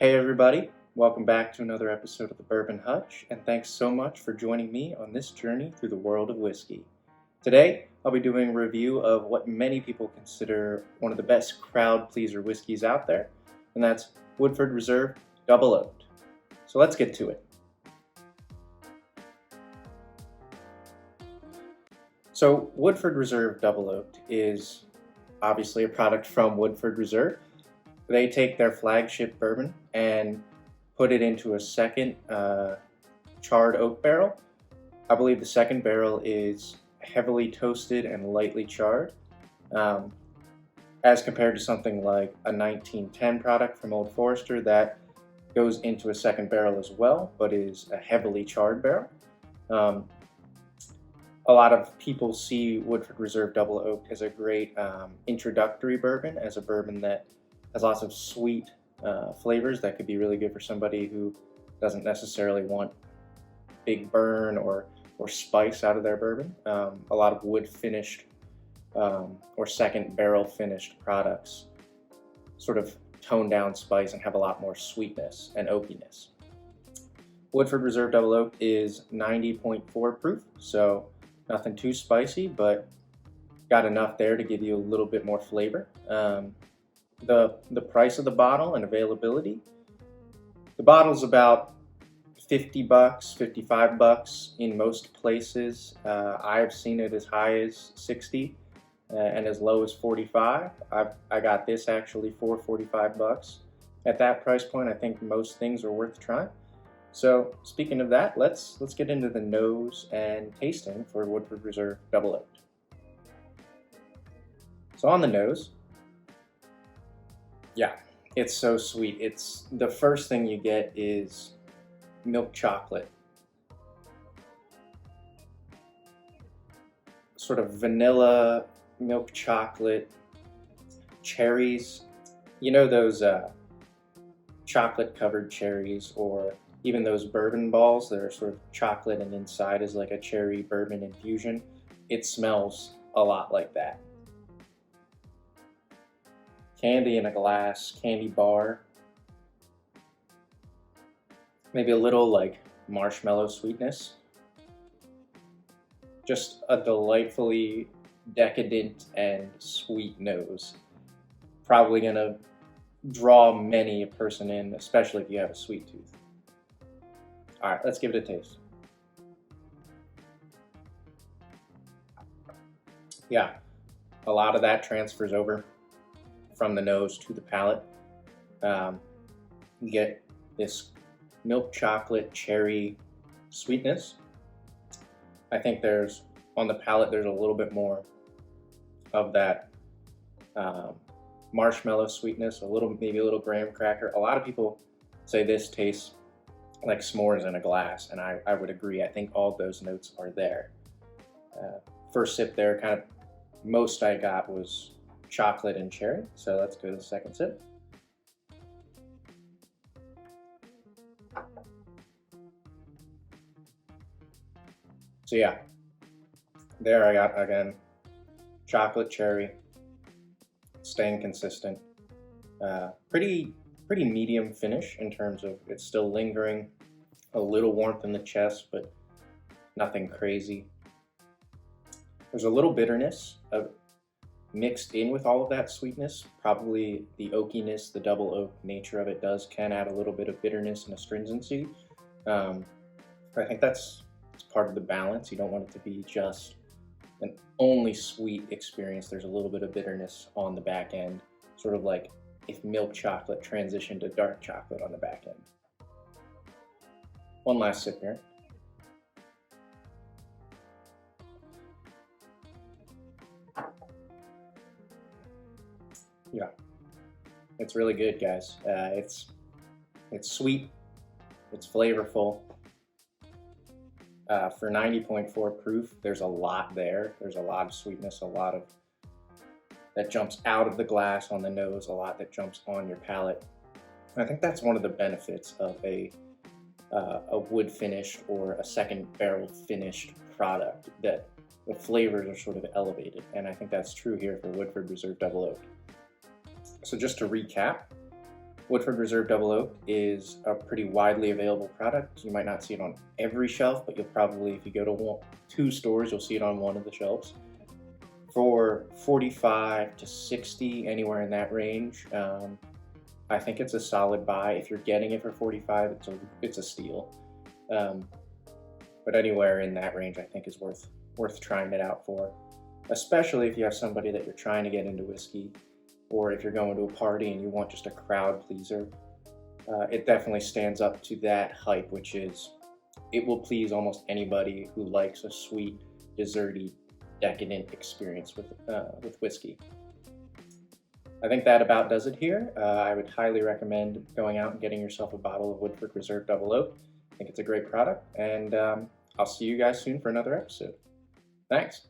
Hey everybody, welcome back to another episode of the Bourbon Hutch, and thanks so much for joining me on this journey through the world of whiskey. Today, I'll be doing a review of what many people consider one of the best crowd pleaser whiskeys out there, and that's Woodford Reserve Double Oaked. So let's get to it. So Woodford Reserve Double Oaked is obviously a product from Woodford Reserve. They take their flagship bourbon and put it into a second charred oak barrel. I believe the second barrel is heavily toasted and lightly charred, as compared to something like a 1910 product from Old Forester that goes into a second barrel as well, but is a heavily charred barrel. A lot of people see Woodford Reserve Double Oaked as a great introductory bourbon, as a bourbon that has lots of sweet flavors that could be really good for somebody who doesn't necessarily want big burn or spice out of their bourbon. A lot of wood finished or second barrel finished products sort of tone down spice and have a lot more sweetness and oakiness. Woodford Reserve Double Oaked is 90.4 proof, so nothing too spicy, but got enough there to give you a little bit more flavor. The price of the bottle and availability. The bottle's about $50, $55 in most places. I've seen it as high as 60 and as low as 45. I got this actually for $45. At that price point, I think most things are worth trying. So speaking of that, let's get into the nose and tasting for Woodford Reserve Double Oaked. So on the nose, yeah, it's so sweet. It's the first thing you get is milk chocolate. Sort of vanilla, milk chocolate, cherries. You know those chocolate covered cherries, or even those bourbon balls that are sort of chocolate and inside is like a cherry bourbon infusion? It smells a lot like that. Candy in a glass, candy bar. Maybe a little like marshmallow sweetness. Just a delightfully decadent and sweet nose. Probably gonna draw many a person in, especially if you have a sweet tooth. All right, let's give it a taste. Yeah, a lot of that transfers over from the nose to the palate. You get this milk chocolate cherry sweetness. I think on the palate there's a little bit more of that marshmallow sweetness, maybe a little graham cracker. A lot of people say this tastes like s'mores in a glass, and I would agree. I think all those notes are there. First sip there, kind of most I got was chocolate and cherry. So let's go to the second sip. So yeah, there I got, again, chocolate, cherry, staying consistent. Pretty medium finish in terms of it's still lingering, a little warmth in the chest, but nothing crazy. There's a little bitterness mixed in with all of that sweetness. Probably the oakiness, the double oak nature of it can add a little bit of bitterness and astringency. I think it's part of the balance. You don't want it to be just an only sweet experience. There's a little bit of bitterness on the back end, sort of like if milk chocolate transitioned to dark chocolate on the back end. One last sip here. Yeah, it's really good, guys. It's sweet, it's flavorful. For 90.4 proof, there's a lot there. There's a lot of sweetness, a lot of that jumps out of the glass on the nose, a lot that jumps on your palate. And I think that's one of the benefits of a wood finished or a second barrel finished product, that the flavors are sort of elevated. And I think that's true here for Woodford Reserve Double Oaked. So just to recap, Woodford Reserve Double Oak is a pretty widely available product. You might not see it on every shelf, but you'll probably, if you go to two stores, you'll see it on one of the shelves. For 45 to 60, anywhere in that range, I think it's a solid buy. If you're getting it for 45, it's a steal. Um, but anywhere in that range, I think is worth trying it out for, especially if you have somebody that you're trying to get into whiskey, or if you're going to a party and you want just a crowd pleaser. It definitely stands up to that hype, which is it will please almost anybody who likes a sweet, desserty, decadent experience with whiskey. I think that about does it here. I would highly recommend going out and getting yourself a bottle of Woodford Reserve Double Oak. I think it's a great product, and I'll see you guys soon for another episode. Thanks.